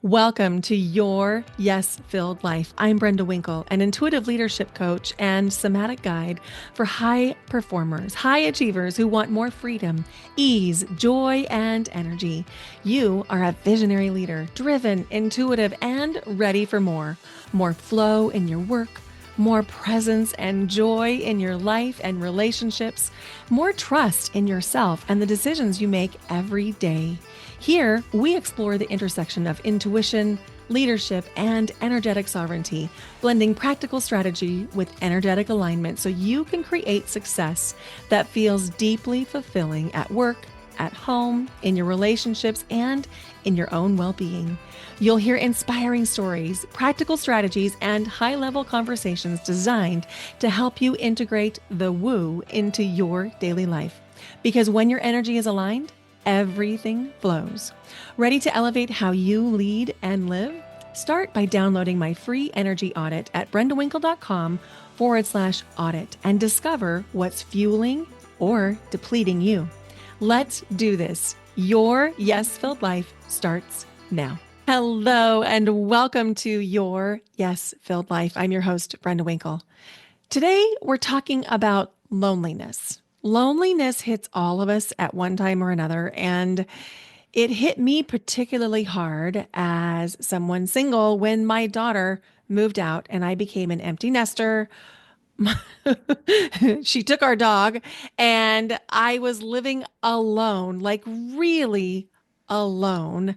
Welcome to Your Yes-Filled Life. I'm Brenda Winkle, an intuitive leadership coach and somatic guide for high performers, high achievers who want more freedom, ease, joy, and energy. You are a visionary leader, driven, intuitive, and ready for more. More flow in your work, more presence and joy in your life and relationships, more trust in yourself and the decisions you make every day. Here, we explore the intersection of intuition, leadership, and energetic sovereignty, blending practical strategy with energetic alignment so you can create success that feels deeply fulfilling at work, at home, in your relationships, and in your own well-being. You'll hear inspiring stories, practical strategies, and high-level conversations designed to help you integrate the woo into your daily life. Because when your energy is aligned, everything flows. Ready to elevate how you lead and live? Start by downloading my free energy audit at brendawinkle.com/audit and discover what's fueling or depleting you. Let's do this. Your yes-filled life starts now. Hello and welcome to Your Yes-Filled Life. I'm your host, Brenda Winkle. Today, we're talking about loneliness. Loneliness hits all of us at one time or another, and it hit me particularly hard as someone single when my daughter moved out and I became an empty nester. She took our dog, and I was living alone, like really alone,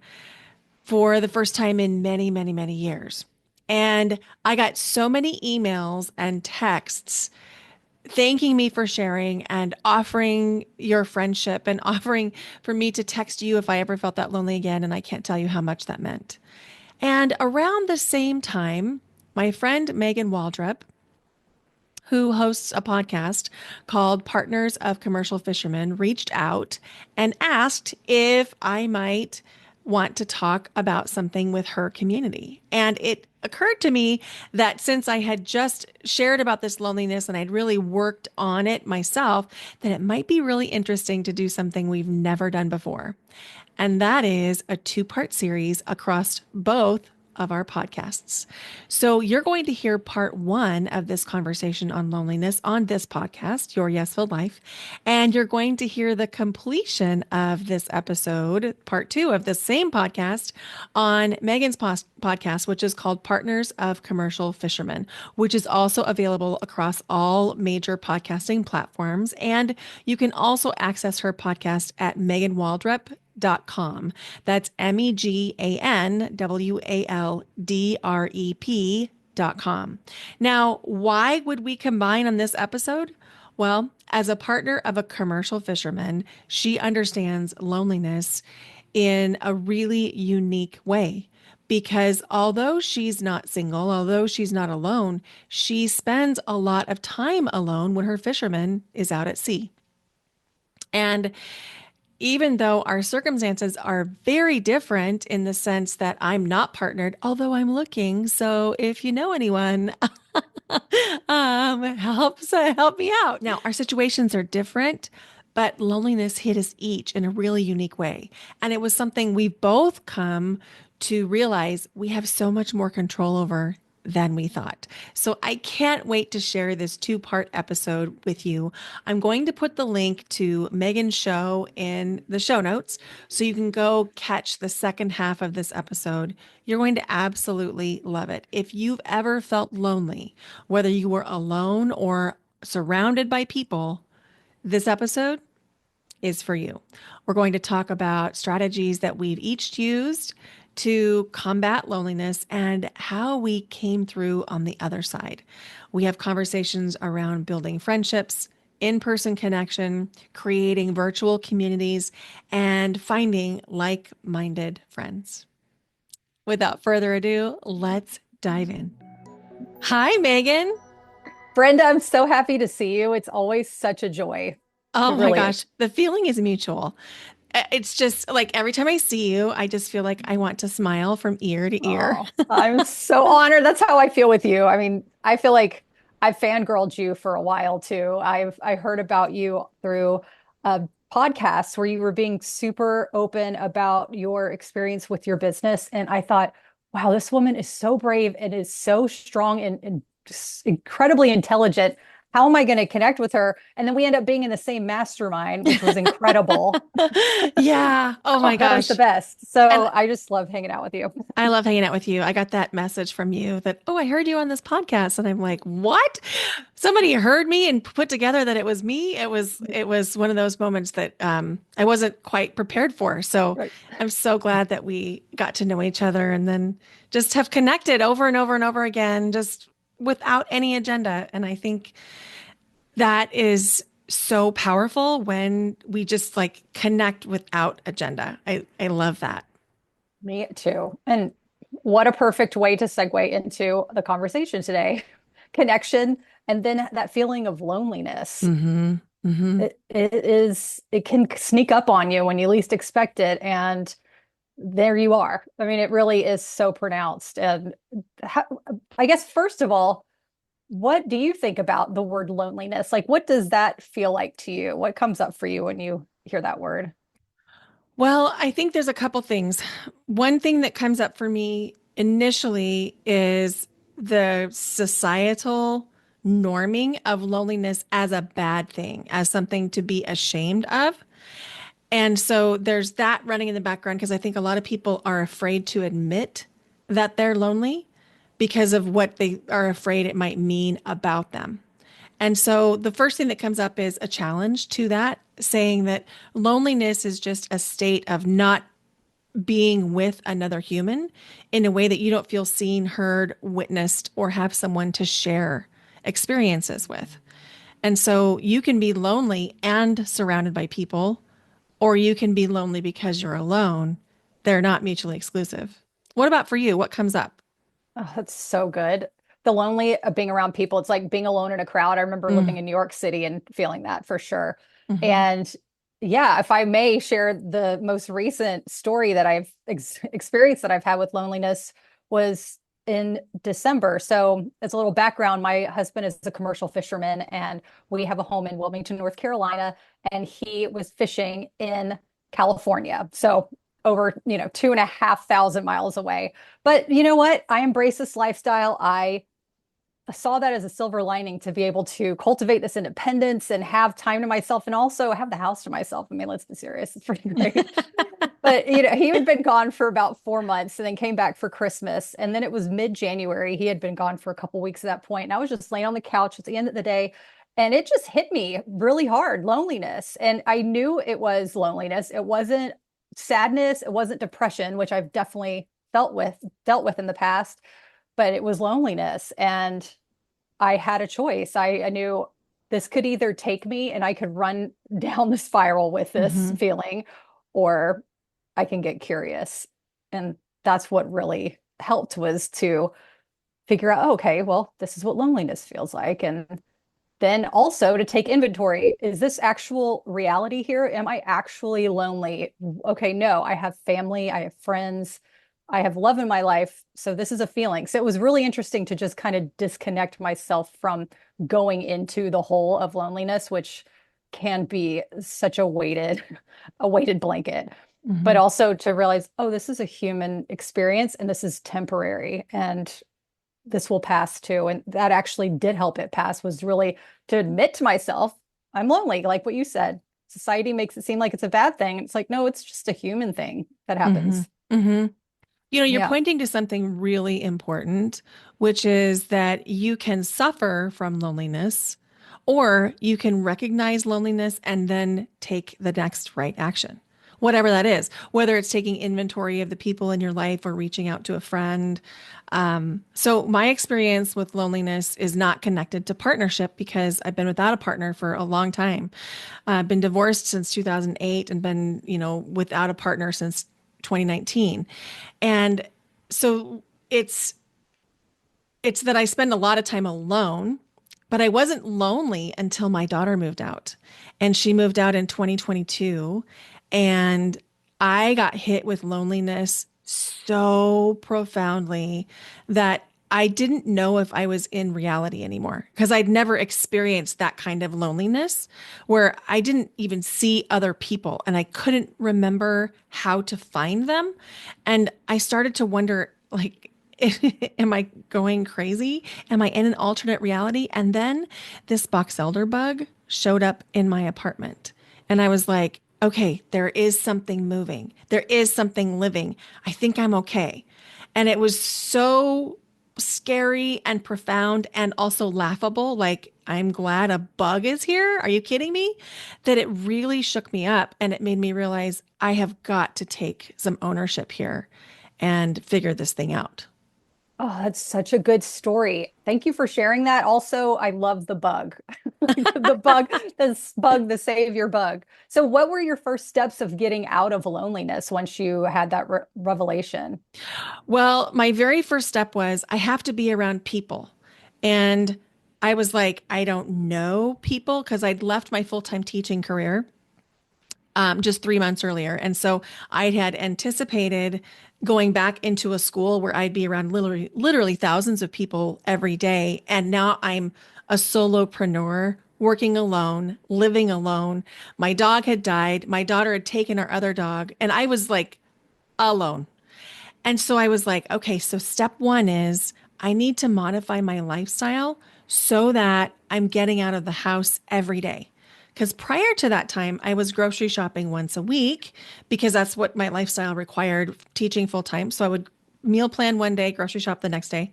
for the first time in many, many, many years. And I got so many emails and texts thanking me for sharing and offering your friendship and offering for me to text you if I ever felt that lonely again. And I can't tell you how much that meant. And around the same time, my friend Megan Waldrep, who hosts a podcast called Partners of Commercial Fishermen, reached out and asked if I might want to talk about something with her community. And it occurred to me that since I had just shared about this loneliness and I'd really worked on it myself, that it might be really interesting to do something we've never done before. And that is a two-part series across both of our podcasts. So you're going to hear part one of this conversation on loneliness on this podcast, Your Yes-Filled Life. And you're going to hear the completion of this episode, part two of the same podcast on Megan's podcast, which is called Partners of Commercial Fishermen, which is also available across all major podcasting platforms. And you can also access her podcast at meganwaldrep.com. That's meganwaldrep.com. Now, why would we combine on this episode? Well, as a partner of a commercial fisherman, she understands loneliness in a really unique way. Because although she's not single, although she's not alone, she spends a lot of time alone when her fisherman is out at sea. And even though our circumstances are very different in the sense that I'm not partnered, although I'm looking. So if you know anyone, help me out. Now, our situations are different, but loneliness hit us each in a really unique way. And it was something we both come to realize we have so much more control over than we thought. So I can't wait to share this two-part episode with you. I'm going to put the link to Megan's show in the show notes so you can go catch the second half of this episode. You're going to absolutely love it. If you've ever felt lonely, whether you were alone or surrounded by people, this episode is for you. We're going to talk about strategies that we've each used to combat loneliness and how we came through on the other side. We have conversations around building friendships, in-person connection, creating virtual communities, and finding like-minded friends. Without further ado, let's dive in. Hi, Megan. Brenda, I'm so happy to see you. It's always such a joy. Oh It my really gosh, is. the feeling is mutual. It's just like every time I see you, I just feel like I want to smile from ear to ear. Oh, I'm so honored. That's how I feel with you. I mean, I feel like I've fangirled you for a while too. I heard about you through a podcasts where you were being super open about your experience with your business. And I thought, wow, this woman is so brave and is so strong and just incredibly intelligent. How am I going to connect with her? And then we end up being in the same mastermind, which was incredible. Yeah. Oh Oh, my that was the gosh. best. So And I just love hanging out with you. I love hanging out with you. I got that message from you that, oh, I heard you on this podcast. And I'm like, what? Somebody heard me and put together that it was me. It was one of those moments that I wasn't quite prepared for. So Right. I'm so glad that we got to know each other and then just have connected over and over and over again, just without any agenda. And I think that is so powerful when we just like connect without agenda. I love that. Me too. And what a perfect way to segue into the conversation today. Connection and then that feeling of loneliness. Mm-hmm. Mm-hmm. It can sneak up on you when you least expect it. And there you are. I mean, it really is so pronounced. And how, I guess, first of all, what do you think about the word loneliness? Like, what does that feel like to you? What comes up for you when you hear that word? Well, I think there's a couple things. One thing that comes up for me initially is the societal norming of loneliness as a bad thing, as something to be ashamed of. And so there's that running in the background because I think a lot of people are afraid to admit that they're lonely because of what they are afraid it might mean about them. And so the first thing that comes up is a challenge to that, saying that loneliness is just a state of not being with another human in a way that you don't feel seen, heard, witnessed, or have someone to share experiences with. And so you can be lonely and surrounded by people, or you can be lonely because you're alone. They're not mutually exclusive. What about for you? What comes up? Oh, that's so good. The lonely of being around people. It's like being alone in a crowd. I remember Mm, living in New York City and feeling that for sure. mhm. And yeah, if I may share the most recent story that I've experienced that I've had with loneliness was in December. So, as a little background, my husband is a commercial fisherman and we have a home in Wilmington, North Carolina, and he was fishing in California. So, over, 2,500 miles away. But you know what? I embrace this lifestyle. I saw that as a silver lining to be able to cultivate this independence and have time to myself and also have the house to myself. I mean, let's be serious. It's pretty great. But he had been gone for about 4 months and then came back for Christmas. And then it was mid-January. He had been gone for a couple weeks at that point. And I was just laying on the couch at the end of the day. And it just hit me really hard, loneliness. And I knew it was loneliness. It wasn't sadness. It wasn't depression, which I've definitely dealt with in the past, but it was loneliness. And I had a choice. I knew this could either take me and I could run down the spiral with this Mhm. feeling, or I can get curious. And that's what really helped was to figure out, oh, okay, well, this is what loneliness feels like. And then also to take inventory, is this actual reality here? Am I actually lonely? Okay, no, I have family, I have friends, I have love in my life. So this is a feeling. So it was really interesting to just kind of disconnect myself from going into the hole of loneliness, which can be such a weighted, a weighted blanket. But Mhm. also to realize, oh, this is a human experience and this is temporary. And this will pass too. And that actually did help it pass was really to admit to myself, I'm lonely, like what you said. Society makes it seem like it's a bad thing. It's like, no, it's just a human thing that Mhm. happens. Mhm. You're Yeah. pointing to something really important, which is that you can suffer from loneliness, or you can recognize loneliness and then take the next right action, whatever that is, whether it's taking inventory of the people in your life or reaching out to a friend. So, my experience with loneliness is not connected to partnership because I've been without a partner for a long time. I've been divorced since 2008 and been, without a partner since 2019. And so it's that I spend a lot of time alone, but I wasn't lonely until my daughter moved out. And she moved out in 2022 and I got hit with loneliness so profoundly that I didn't know if I was in reality anymore because I'd never experienced that kind of loneliness where I didn't even see other people and I couldn't remember how to find them. And I started to wonder, like, am I going crazy? Am I in an alternate reality? And then this box elder bug showed up in my apartment. And I was like, okay, there is something moving. There is something living. I think I'm okay. And it was so scary and profound and also laughable. Like, I'm glad a bug is here. Are you kidding me? That it really shook me up and it made me realize I have got to take some ownership here and figure this thing out. Oh, that's such a good story. Thank you for sharing that. Also, I love the bug. The bug, this bug, the savior bug. So, what were your first steps of getting out of loneliness once you had that revelation? Well, my very first step was I have to be around people. And I was like, I don't know people because I'd left my full-time teaching career just 3 months earlier. And so I had anticipated going back into a school where I'd be around literally thousands of people every day. And now I'm a solopreneur working alone, living alone. My dog had died. My daughter had taken our other dog, and I was like alone. And so I was like, okay, so step one is I need to modify my lifestyle so that I'm getting out of the house every day. Because prior to that time, I was grocery shopping once a week because that's what my lifestyle required teaching full time. So I would meal plan one day, grocery shop the next day.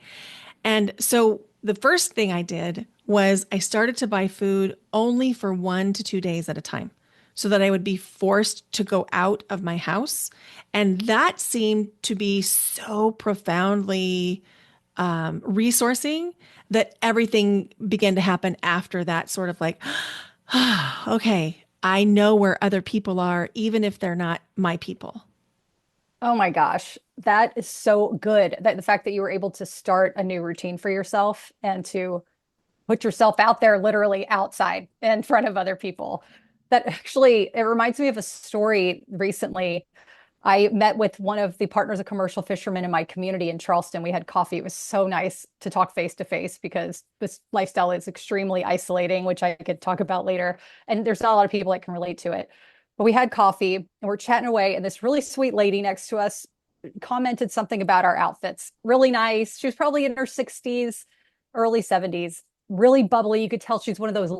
And so the first thing I did was I started to buy food only for 1 to 2 days at a time so that I would be forced to go out of my house. And that seemed to be so profoundly resourcing that everything began to happen after that sort of like, okay, I know where other people are, even if they're not my people. Oh my gosh, that is so good. That the fact that you were able to start a new routine for yourself and to put yourself out there literally outside in front of other people. That actually, it reminds me of a story recently. I met with one of the partners of commercial fishermen in my community in Charleston. We had coffee. It was so nice to talk face to face because this lifestyle is extremely isolating, which I could talk about later. And there's not a lot of people that can relate to it. But we had coffee and we're chatting away, and this really sweet lady next to us commented something about our outfits. Really nice. She was probably in her 60s, early 70s, really bubbly. You could tell she's one of those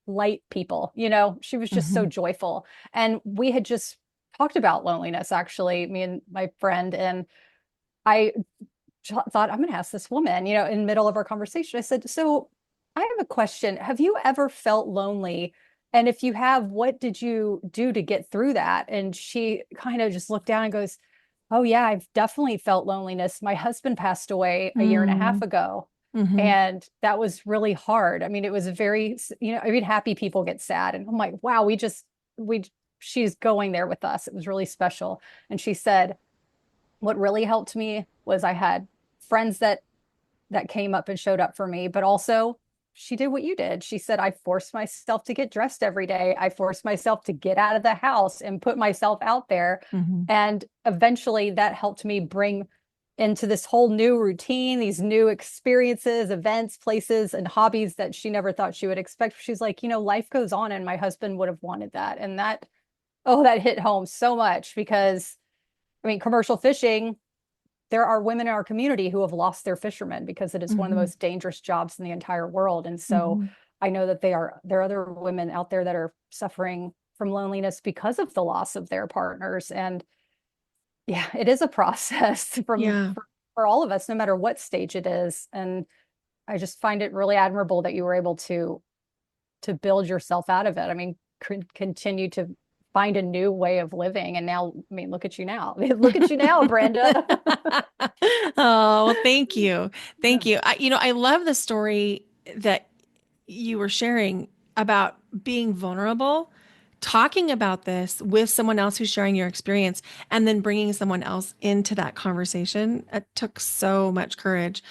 light people. She was just so Mhm. joyful. And we had just talked about loneliness, actually, me and my friend. And I thought, I'm going to ask this woman, in the middle of our conversation. I said, so I have a question. Have you ever felt lonely? And if you have, what did you do to get through that? And she kind of just looked down and goes, oh, yeah, I've definitely felt loneliness. My husband passed away a year and a half Mm. ago. Mhm. And that was really hard. I mean, it was a very, I mean, happy people get sad. And I'm like, wow, she's going there with us. It was really special. And she said, what really helped me was I had friends that came up and showed up for me, but also she did what you did. She said, I forced myself to get dressed every day. I forced myself to get out of the house and put myself out there. Mhm. And eventually that helped me bring into this whole new routine, these new experiences, events, places, and hobbies that she never thought she would expect. She's like, life goes on, and my husband would have wanted that. And that hit home so much because, I mean, commercial fishing, there are women in our community who have lost their fishermen because it is one of the Mhm. most dangerous jobs in the entire world. And so Mhm. I know that there are other women out there that are suffering from loneliness because of the loss of their partners. And yeah, it is a process Yeah. for all of us, no matter what stage it is. And I just find it really admirable that you were able to build yourself out of it. I mean, continue to find a new way of living. And now, I mean, look at you now. Look at you now, Brenda. Oh, well, thank you. Thank you. I love the story that you were sharing about being vulnerable, talking about this with someone else who's sharing your experience, and then bringing someone else into that conversation. It took so much courage.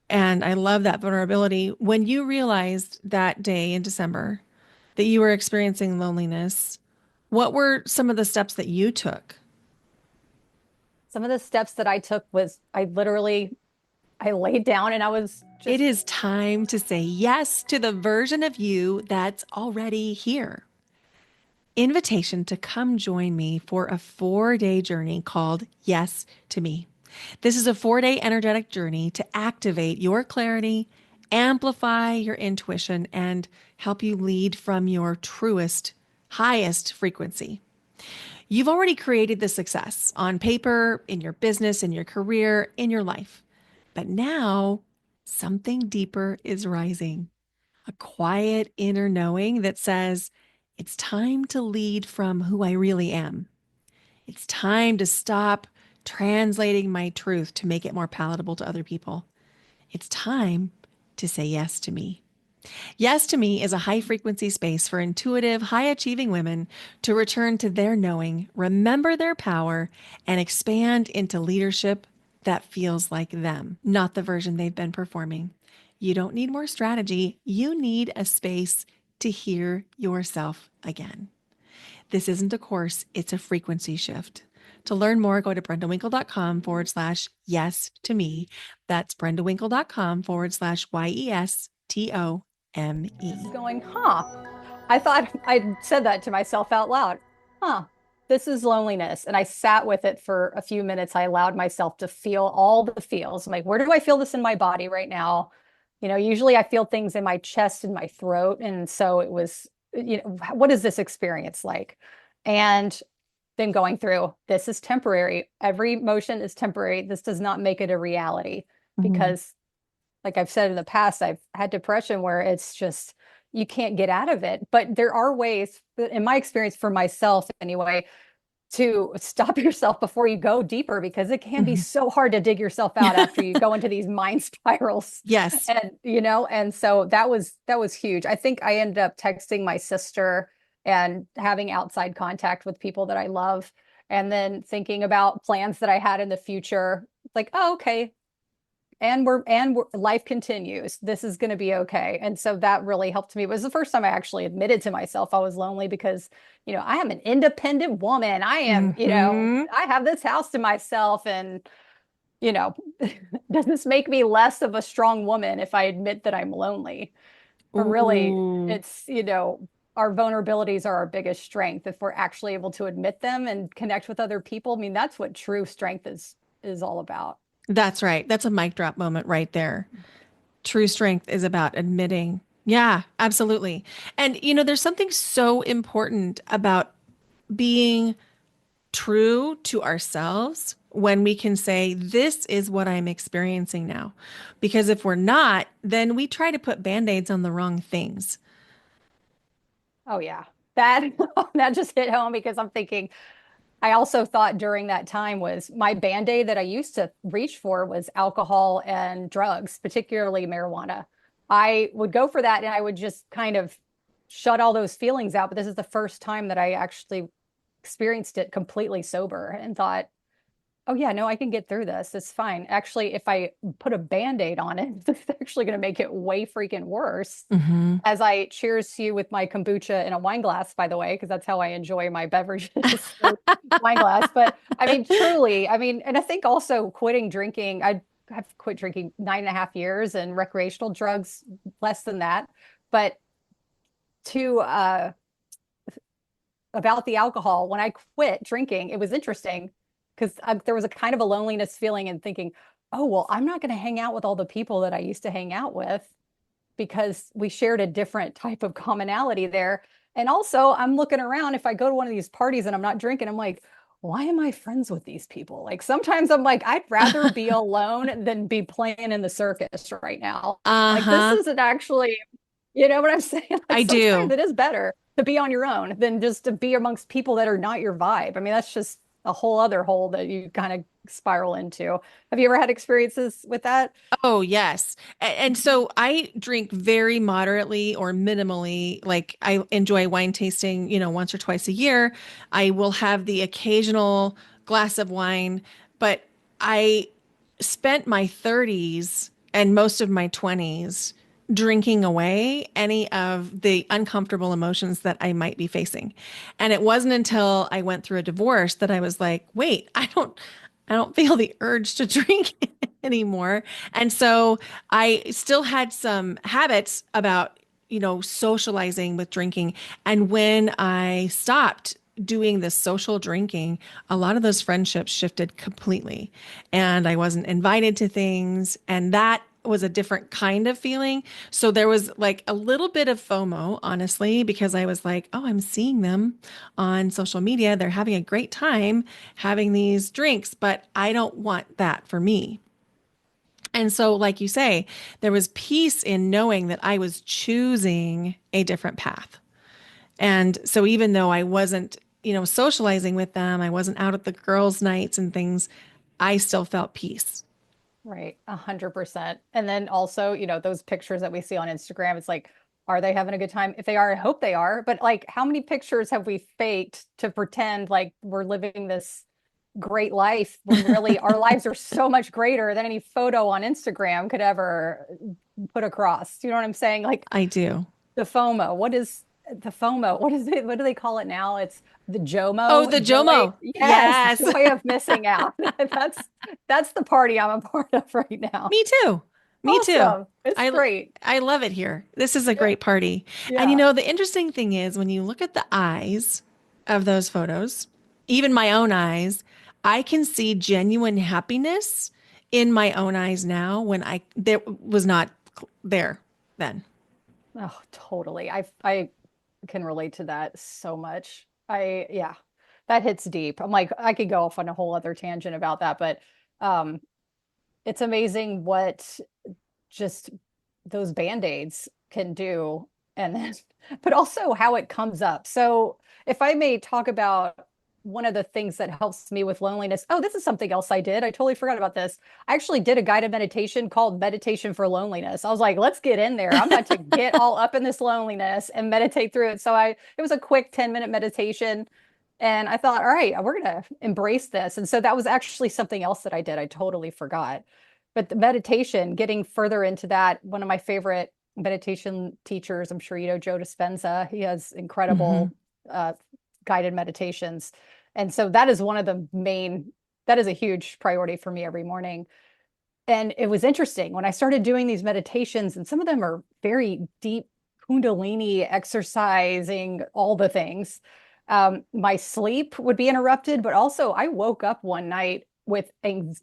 And I love that vulnerability. When you realized that day in December that you were experiencing loneliness, what were some of the steps that you took? Some of the steps that I took was I laid down and I was It just, is time to say yes to the version of you that's already here. Invitation to come join me for a 4-day journey called Yes to Me. This is a 4-day energetic journey to activate your clarity, amplify your intuition, and help you lead from your truest, highest frequency. You've already created the success on paper, in your business, in your career, in your life. But now something deeper is rising, a quiet inner knowing that says, it's time to lead from who I really am. It's time to stop translating my truth to make it more palatable to other people. It's time to say yes to me. Yes to Me is a high frequency space for intuitive, high achieving women to return to their knowing, remember their power, and expand into leadership that feels like them, not the version they've been performing. You don't need more strategy. You need a space to hear yourself again. This isn't a course, it's a frequency shift. To learn more, go to brendawinkle.com/yes to me. That's brendawinkle.com/YESTOME. going, huh. I thought I said that to myself out loud. Huh, this is loneliness. And I sat with it for a few minutes. I allowed myself to feel all the feels. I'm like, where do I feel this in my body right now? Usually I feel things in my chest and my throat. And so it was, what is this experience like? And then going through, this is temporary. Every emotion is temporary. This does not make it a reality Mhm. because, like I've said in the past, I've had depression where it's just, you can't get out of it. But there are ways, in my experience for myself anyway, to stop yourself before you go deeper because it can be Mhm. so hard to dig yourself out after you go into these mind spirals. Yes. And and so that was huge. I think I ended up texting my sister and having outside contact with people that I love and then thinking about plans that I had in the future. Like, oh, okay, life continues. This is going to be okay. And so that really helped me. It was the first time I actually admitted to myself I was lonely because, I am an independent woman. I am, Hmm. I have this house to myself and, you know, does this make me less of a strong woman if I admit that I'm lonely? But really, Ooh, it's, our vulnerabilities are our biggest strength if we're actually able to admit them and connect with other people. I mean, that's what true strength is all about. that's right. That's a mic drop moment right there. True strength is about admitting. Yeah, absolutely. And, there's something so important about being true to ourselves when we can say, this is what I'm experiencing now. Because if we're not, then we try to put band-aids on the wrong things. Oh yeah. That that just hit home because I'm thinking I also thought during that time was my band-aid that I used to reach for was alcohol and drugs, particularly marijuana. I would go for that and I would just kind of shut all those feelings out. But this is the first time that I actually experienced it completely sober and thought, oh yeah, no, I can get through this. It's fine. Actually, if I put a band-aid on it, it's actually going to make it way freaking worse. Hmm. As I cheers to you with my kombucha in a wine glass, by the way, because that's how I enjoy my beverages through wine glass. But I mean, truly, I mean, and I think also quitting drinking, I have quit drinking 9.5 years and recreational drugs less than that. But to about the alcohol, when I quit drinking, it was interesting because there was a kind of a loneliness feeling and thinking, oh, well, I'm not going to hang out with all the people that I used to hang out with because we shared a different type of commonality there. And also, I'm looking around. If I go to one of these parties and I'm not drinking, I'm like, why am I friends with these people? Like sometimes I'm like, I'd rather be alone than be playing in the circus right now. Like this Uh-huh. isn't actually, you know what I'm saying? Like I sometimes do. it is better to be on your own than just to be amongst people that are not your vibe. I mean, that's just a whole other hole that you kind of spiral into. Have you ever had experiences with that? Oh, yes. And so I drink very moderately or minimally. Like I enjoy wine tasting, once or twice a year. I will have the occasional glass of wine, but I spent my 30s and most of my 20s drinking away any of the uncomfortable emotions that I might be facing. And it wasn't until I went through a divorce that I was like, wait, I don't feel the urge to drink anymore. And so I still had some habits about, socializing with drinking. And when I stopped doing this social drinking, a lot of those friendships shifted completely. And I wasn't invited to things. And that was a different kind of feeling. So there was like a little bit of FOMO, honestly, because I was like, oh, I'm seeing them on social media. They're having a great time having these drinks, but I don't want that for me. And so, like you say, there was peace in knowing that I was choosing a different path. And so, even though I wasn't, socializing with them, I wasn't out at the girls' nights and things, I still felt peace. Right, 100%. And then also, those pictures that we see on Instagram, it's like, are they having a good time? If they are, I hope they are. But like, how many pictures have we faked to pretend like we're living this great life when really our lives are so much greater than any photo on Instagram could ever put across? You know what I'm saying? Like I do. the FOMO. What is the FOMO? What is it? What do they call it now? It's the Oh, JOMO, the joy. JOMO. Yes, Yes. joy of missing out. That's the party I'm a part of right now. Me too. Me too. Awesome. It's I great. I love it here. This is a Yeah. great party. And Yeah. the interesting thing is when you look at the eyes of those photos, even my own eyes, I can see genuine happiness in my own eyes now when I there was not there then. Oh, totally. I can relate to that so much. Yeah, that hits deep. I'm like, I could go off on a whole other tangent about that, but um, it's amazing what just those band-aids can do and then but also how it comes up. So if I may talk about one of the things that helps me with loneliness. Oh, this is something else I did. I totally forgot about this. I actually did a guided meditation called Meditation for Loneliness. I was like, let's get in there. I'm about to get all up in this loneliness and meditate through it. So it was a quick 10-minute meditation. And I thought, all right, we're going to embrace this. And so that was actually something else that I did. I totally forgot. But the meditation, getting further into that, one of my favorite meditation teachers, I'm sure you know Joe Dispenza. He has Hmm. incredible guided meditations. And so that is one of the main, that is a huge priority for me every morning. And it was interesting when I started doing these meditations, and some of them are very deep Kundalini exercising, all the things. My sleep would be interrupted, but also I woke up one night with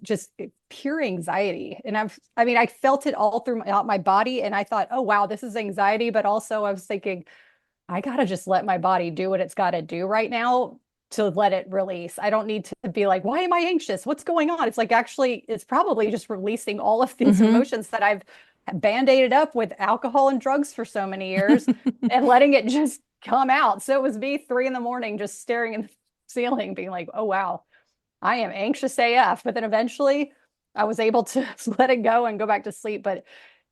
just pure anxiety. And I mean, I felt it all throughout my body. And I thought, oh, wow, this is anxiety. But also, I was thinking, I got to just let my body do what it's got to do right now to let it release. I don't need to be like, why am I anxious? What's going on? It's like actually, it's probably just releasing all of these Hmm. emotions that I've band-aided up with alcohol and drugs for so many years and letting it just come out. So it was me 3 in the morning just staring at the ceiling, being like, oh wow, I am anxious AF. But then eventually I was able to let it go and go back to sleep. But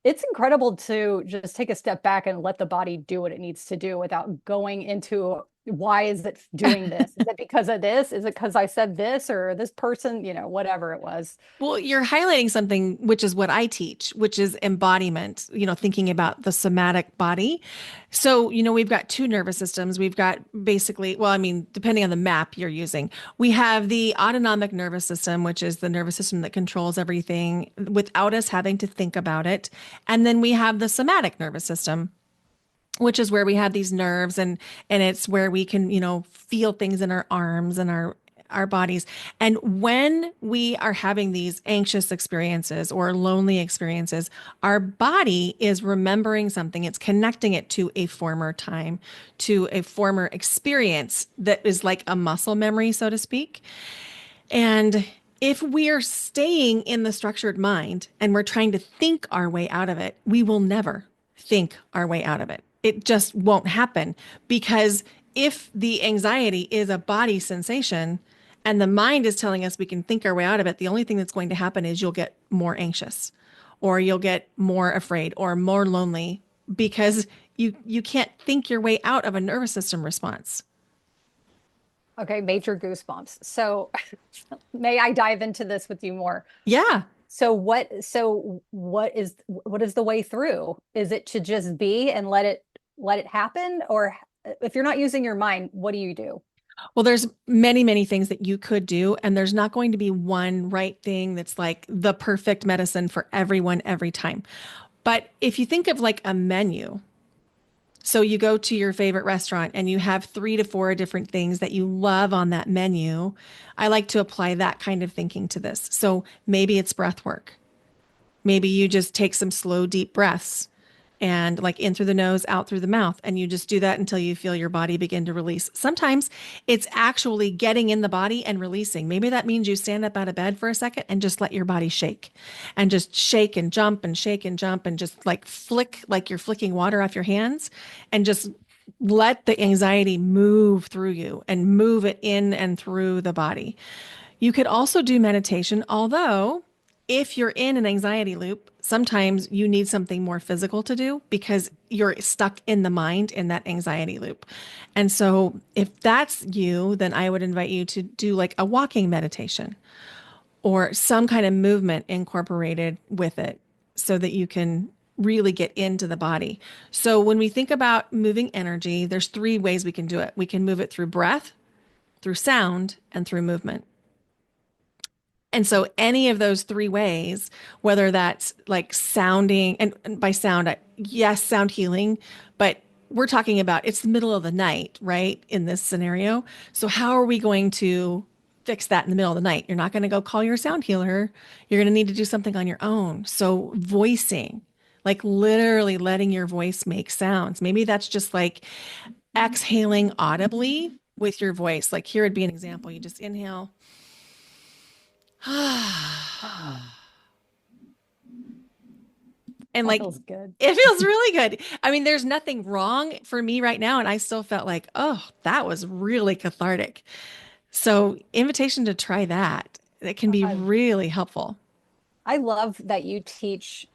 it's incredible to just take a step back and let the body do what it needs to do without going into why is it doing this? Is it because of this? Is it because I said this or this person, whatever it was. Well, you're highlighting something which is what I teach, which is embodiment, thinking about the somatic body. So, we've got two nervous systems. We've got basically, well, I mean, depending on the map you're using, we have the autonomic nervous system, which is the nervous system that controls everything without us having to think about it. And then we have the somatic nervous system, which is where we have these nerves, and it's where we can feel things in our arms and our bodies. And when we are having these anxious experiences or lonely experiences, our body is remembering something. It's connecting it to a former time, to a former experience that is like a muscle memory, so to speak. And if we are staying in the structured mind and we're trying to think our way out of it, we will never think our way out of it. It just won't happen because if the anxiety is a body sensation and the mind is telling us we can think our way out of it, the only thing that's going to happen is you'll get more anxious or you'll get more afraid or more lonely because you can't think your way out of a nervous system response. Okay, major goosebumps. So may I dive into this with you more? Yeah. So what is the way through? Is it to just be and let it happen? Or if you're not using your mind, what do you do? Well, there's many, many things that you could do, and there's not going to be one right thing that's like the perfect medicine for everyone every time. But if you think of like a menu, so you go to your favorite restaurant and you have 3 to 4 different things that you love on that menu. I like to apply that kind of thinking to this. So maybe it's breath work. Maybe you just take some slow, deep breaths and like in through the nose, out through the mouth. And you just do that until you feel your body begin to release. Sometimes it's actually getting in the body and releasing. Maybe that means you stand up out of bed for a second and just let your body shake and just shake and jump and shake and jump and just like flick, like you're flicking water off your hands and just let the anxiety move through you and move it in and through the body. You could also do meditation, although if you're in an anxiety loop, sometimes you need something more physical to do because you're stuck in the mind in that anxiety loop. And so, if that's you, then I would invite you to do like a walking meditation or some kind of movement incorporated with it so that you can really get into the body. So, when we think about moving energy, there's 3 ways we can do it. We can move it through breath, through sound, and through movement. And so any of those 3 ways, whether that's like sounding, and by sound, yes, sound healing, but we're talking about it's the middle of the night, right? In this scenario. So how are we going to fix that in the middle of the night? You're not going to go call your sound healer. You're going to need to do something on your own. So voicing, like literally letting your voice make sounds. Maybe that's just like exhaling audibly with your voice. Like here would be an example. You just inhale. And That like feels good. it feels really good. I mean, there's nothing wrong for me right now. And I still felt like, oh, that was really cathartic. So, invitation to try that. It can be I really helpful. I love that you teach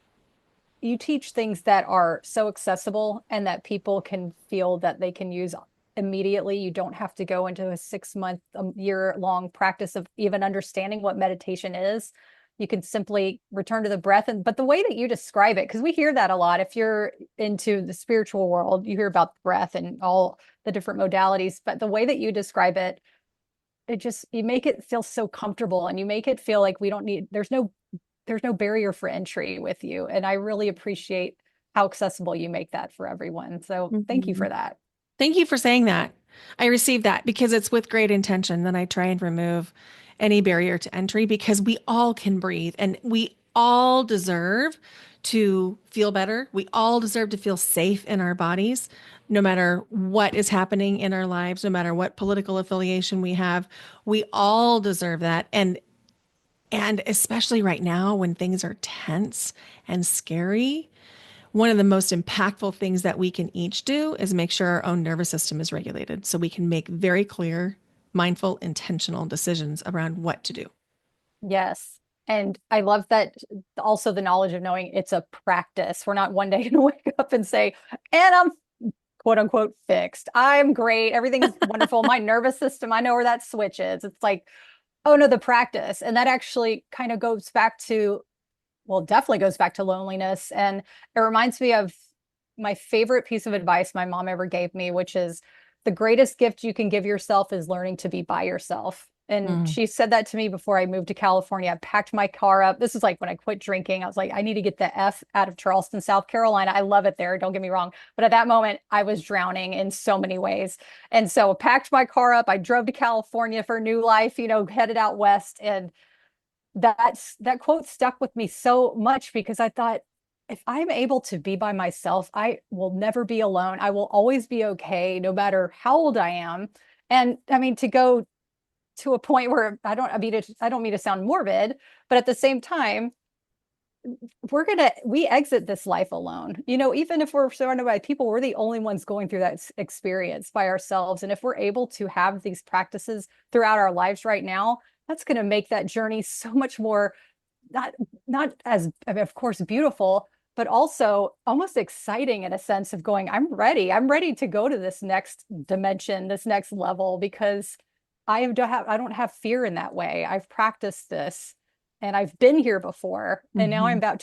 things that are so accessible and that people can feel that they can use immediately. You don't have to go into a 6 month, year long practice of even understanding what meditation is. You can simply return to the breath. And but the way that you describe it, because we hear that a lot. If you're into the spiritual world, you hear about breath and all the different modalities. But the way that you describe it, it just you make it feel so comfortable and you make it feel like we don't need there's no barrier for entry with you. And I really appreciate how accessible you make that for everyone. So thank you Mhm. for that. Thank you for saying that. I received that because it's with great intention that I try and remove any barrier to entry because we all can breathe and we all deserve to feel better. We all deserve to feel safe in our bodies, no matter what is happening in our lives, no matter what political affiliation we have. We all deserve that. And especially right now when things are tense and scary, one of the most impactful things that we can each do is make sure our own nervous system is regulated so we can make very clear, mindful, intentional decisions around what to do. Yes. And I love that also the knowledge of knowing it's a practice. We're not one day going to wake up and say, and I'm quote unquote fixed. I'm great. Everything's wonderful. My nervous system, I know where that switch is. It's like, oh no, the practice. And that actually kind of goes back to well, definitely goes back to loneliness. And it reminds me of my favorite piece of advice my mom ever gave me, which is the greatest gift you can give yourself is learning to be by yourself. And Mm. she said that to me before I moved to California. I packed my car up. This is like when I quit drinking. I was like, I need to get the F out of Charleston, South Carolina. I love it there. Don't get me wrong. But at that moment, I was drowning in so many ways. And so I packed my car up. I drove to California for a new life, headed out west. And that quote stuck with me so much because I thought if I'm able to be by myself, I will never be alone. I will always be okay, no matter how old I am. And I mean, to go to a point where I don't mean to sound morbid, but at the same time, we exit this life alone. Even if we're surrounded by people, we're the only ones going through that experience by ourselves. And if we're able to have these practices throughout our lives right now, that's going to make that journey so much more not not as of course beautiful, but also almost exciting in a sense of going, I'm ready to go to this next dimension, this next level, because I don't have fear in that way. I've practiced this and I've been here before. And now Mhm. I'm about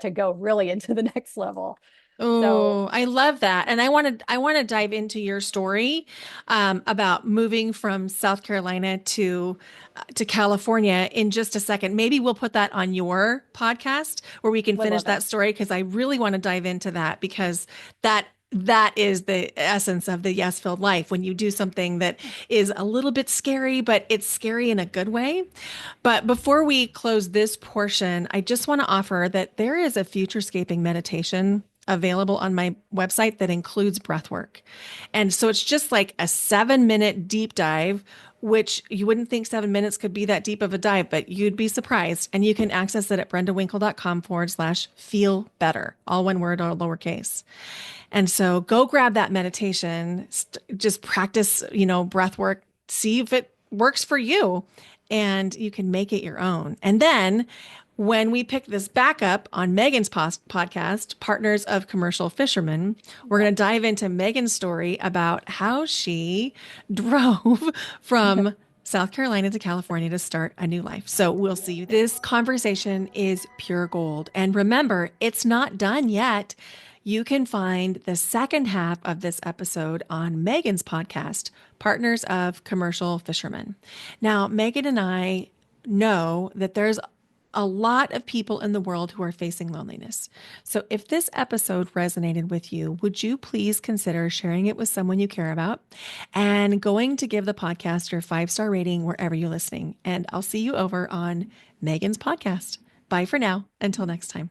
to go really into the next level. So Oh, I love that. And I want to dive into your story about moving from South Carolina to California in just a second. Maybe we'll put that on your podcast where we can would finish love it. that story because I really want to dive into that because that is the essence of the yes filled life when you do something that is a little bit scary, but it's scary in a good way. But before we close this portion, I just want to offer that there is a futurescaping meditation available on my website that includes breath work. And so it's just like a 7 minute deep dive, which you wouldn't think 7 minutes could be that deep of a dive, but you'd be surprised. And you can access it at brendawinkle.com/feel better, all one word or lowercase. And so go grab that meditation, just practice, breath work, see if it works for you and you can make it your own. And then when we pick this back up on Megan's podcast, Partners of Commercial Fishermen, we're going to dive into Megan's story about how she drove from South Carolina to California to start a new life. So we'll see. This conversation is pure gold. And remember, it's not done yet. You can find the second half of this episode on Megan's podcast, Partners of Commercial Fishermen. Now, Megan and I know that there's a lot of people in the world who are facing loneliness. So, if this episode resonated with you, would you please consider sharing it with someone you care about and going to give the podcast your 5-star rating wherever you're listening? And I'll see you over on Megan's podcast. Bye for now. Until next time.